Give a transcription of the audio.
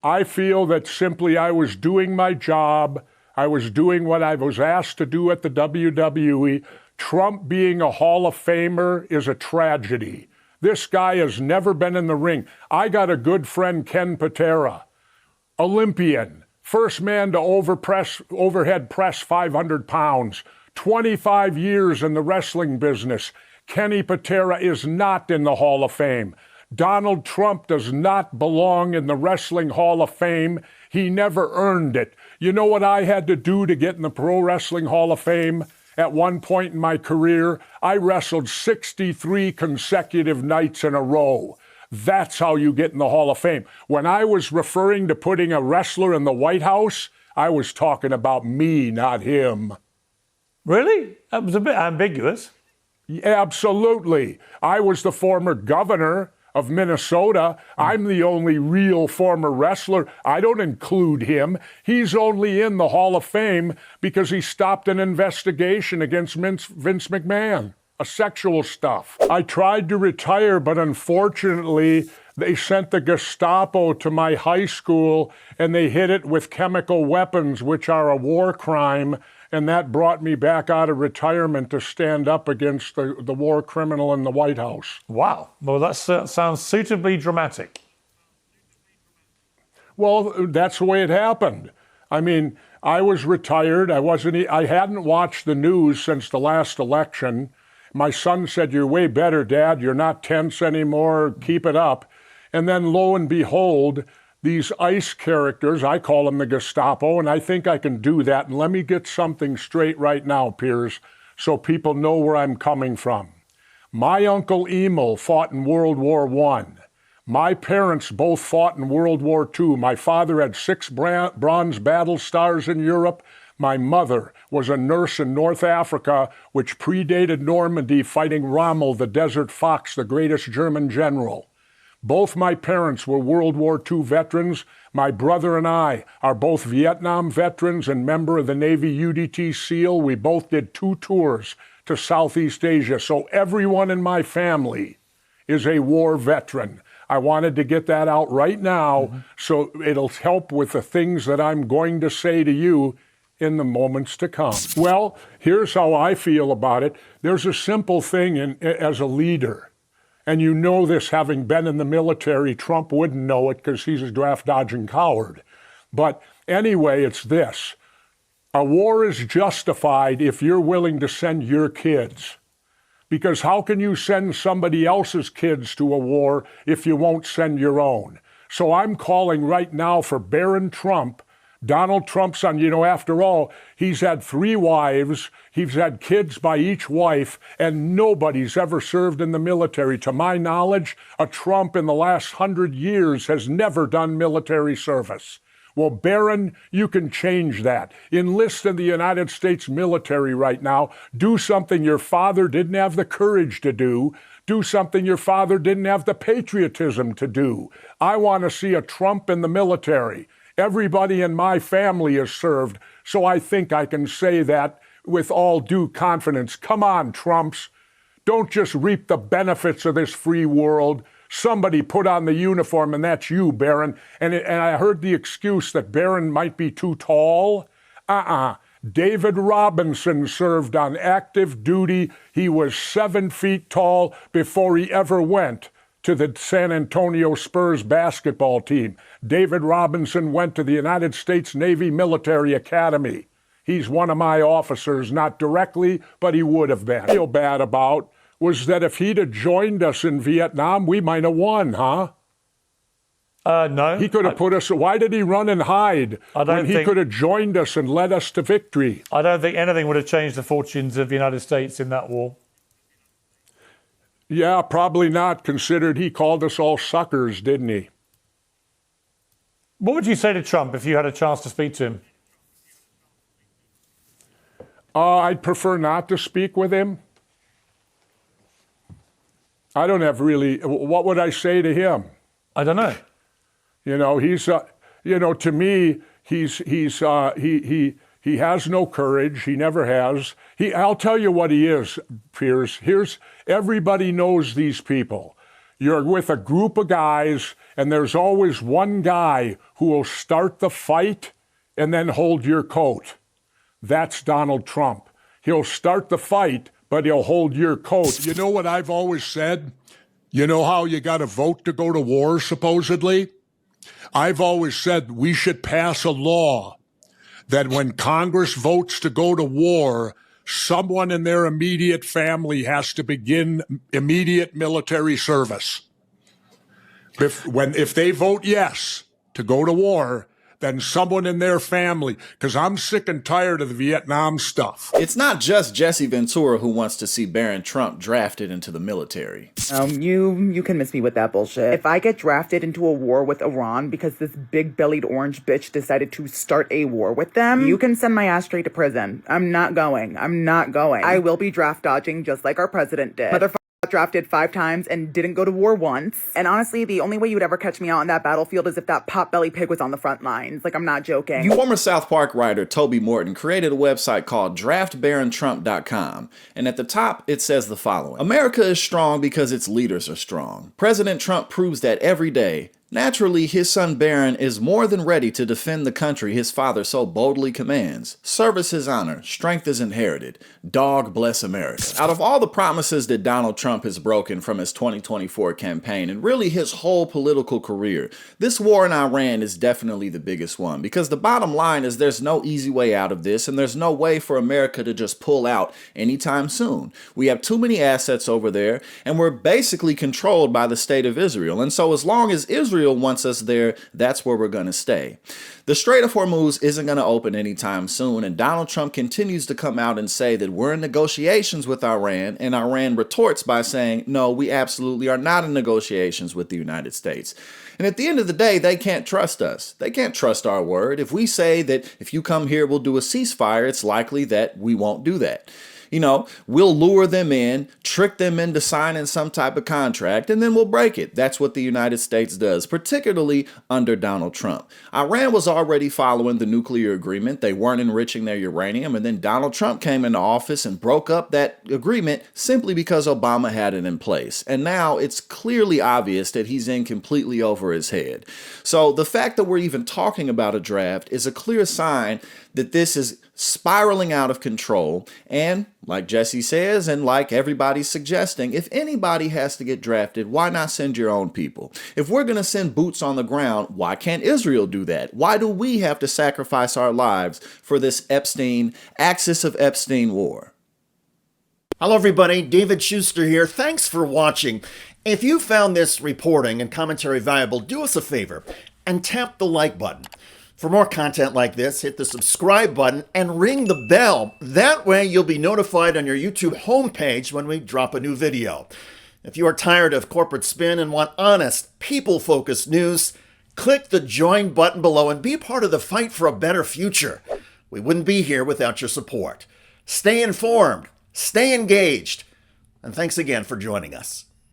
I feel that simply I was doing my job. I was doing what I was asked to do at the WWE. Trump being a Hall of Famer is a tragedy. This guy has never been in the ring. I got a good friend, Ken Patera, Olympian, first man to overhead press 500 pounds, 25 years in the wrestling business. Kenny Patera is not in the Hall of Fame. Donald Trump does not belong in the Wrestling Hall of Fame. He never earned it. You know what I had to do to get in the Pro Wrestling Hall of Fame? At one point in my career, I wrestled 63 consecutive nights in a row. That's how you get in the Hall of Fame. When I was referring to putting a wrestler in the White House, I was talking about me, not him. Really? That was a bit ambiguous. Absolutely. I was the former governor of Minnesota. I'm the only real former wrestler. I don't include him. He's only in the Hall of Fame because he stopped an investigation against Vince McMahon, a sexual stuff. I tried to retire, but unfortunately, they sent the Gestapo to my high school and they hit it with chemical weapons, which are a war crime. And that brought me back out of retirement to stand up against the war criminal in the White House. Wow. Well, that sounds suitably dramatic. Well, that's the way it happened. I mean, I was retired. I hadn't watched the news since the last election. My son said, "You're way better, Dad. You're not tense anymore. Keep it up." And then lo and behold, these ICE characters, I call them the Gestapo, and I think I can do that. And let me get something straight right now, Piers, so people know where I'm coming from. My Uncle Emil fought in World War I. My parents both fought in World War II. My father had 6 bronze battle stars in Europe. My mother was a nurse in North Africa, which predated Normandy, fighting Rommel, the Desert Fox, the greatest German general. Both my parents were World War II veterans. My brother and I are both Vietnam veterans and member of the Navy UDT SEAL. We both did 2 tours to Southeast Asia. So everyone in my family is a war veteran. I wanted to get that out right now so it'll help with the things that I'm going to say to you in the moments to come. Well, here's how I feel about it. There's a simple thing as a leader. And you know this, having been in the military. Trump wouldn't know it because he's a draft-dodging coward. But anyway, it's this. A war is justified if you're willing to send your kids. Because how can you send somebody else's kids to a war if you won't send your own? So I'm calling right now for Barron Trump, Donald Trump's son. You know, after all, he's had 3 wives, he's had kids by each wife, and nobody's ever served in the military. To my knowledge, a Trump in the last 100 years has never done military service. Well, Barron, you can change that. Enlist in the United States military right now. Do something your father didn't have the courage to do. Do something your father didn't have the patriotism to do. I want to see a Trump in the military. Everybody in my family has served, so I think I can say that with all due confidence. Come on, Trumps. Don't just reap the benefits of this free world. Somebody put on the uniform, and that's you, Barron. And I heard the excuse that Barron might be too tall. David Robinson served on active duty. He was 7 feet tall before he ever went to the San Antonio Spurs basketball team. David Robinson went to the United States Navy Military Academy. He's one of my officers, not directly, but he would have been. What I feel bad about was that if he'd have joined us in Vietnam, we might have won, huh? No. He could have put us. Why did he run and hide when he could have joined us and led us to victory? I don't think anything would have changed the fortunes of the United States in that war. Yeah, probably not, considered he called us all suckers, didn't he? What would you say to Trump if you had a chance to speak to him? I'd prefer not to speak with him. I don't have really. What would I say to him? I don't know. You know, he's. To me, he has no courage. He never has. I'll tell you what he is, Piers. Everybody knows these people. You're with a group of guys, and there's always one guy who will start the fight and then hold your coat. That's Donald Trump. He'll start the fight, but he'll hold your coat. You know what I've always said? You know how you got to vote to go to war, supposedly? I've always said we should pass a law that when Congress votes to go to war, someone in their immediate family has to begin immediate military service. If they vote yes to go to war, then someone in their family, because I'm sick and tired of the Vietnam stuff. It's not just Jesse Ventura who wants to see Barron Trump drafted into the military. You can miss me with that bullshit. If I get drafted into a war with Iran because this big-bellied orange bitch decided to start a war with them, you can send my ass straight to prison. I'm not going. I will be draft dodging just like our president did. Motherfucker got drafted 5 times and didn't go to war once. And honestly, the only way you would ever catch me out on that battlefield is if that pot-belly pig was on the front lines. Like, I'm not joking. Former South Park writer Toby Morton created a website called draftbarontrump.com. And at the top, it says the following. America is strong because its leaders are strong. President Trump proves that every day. Naturally, his son Barron is more than ready to defend the country his father so boldly commands. Service is honor, strength is inherited. Dog bless America. Out of all the promises that Donald Trump has broken from his 2024 campaign and really his whole political career, this war in Iran is definitely the biggest one, because the bottom line is there's no easy way out of this, and there's no way for America to just pull out anytime soon. We have too many assets over there, and we're basically controlled by the state of Israel. And so as long as Israel wants us there, that's where we're going to stay. The Strait of Hormuz isn't going to open anytime soon, and Donald Trump continues to come out and say that we're in negotiations with Iran, and Iran retorts by saying, no, we absolutely are not in negotiations with the United States. And at the end of the day, they can't trust us. They can't trust our word. If we say that if you come here, we'll do a ceasefire, it's likely that we won't do that. You know, we'll lure them in, trick them into signing some type of contract, and then we'll break it. That's what the United States does, particularly under Donald Trump. Iran was already following the nuclear agreement. They weren't enriching their uranium, and then Donald Trump came into office and broke up that agreement simply because Obama had it in place. And now it's clearly obvious that he's in completely over his head. So the fact that we're even talking about a draft is a clear sign that this is spiraling out of control. And like Jesse says, and like everybody's suggesting, if anybody has to get drafted, why not send your own people? If we're going to send boots on the ground, why can't Israel do that? Why do we have to sacrifice our lives for this Axis of Epstein war? Hello everybody, David Schuster here. Thanks for watching. If you found this reporting and commentary valuable, do us a favor and tap the like button. For more content like this, hit the subscribe button and ring the bell. That way you'll be notified on your YouTube homepage when we drop a new video. If you are tired of corporate spin and want honest, people-focused news, click the join button below and be part of the fight for a better future. We wouldn't be here without your support. Stay informed, stay engaged, and thanks again for joining us.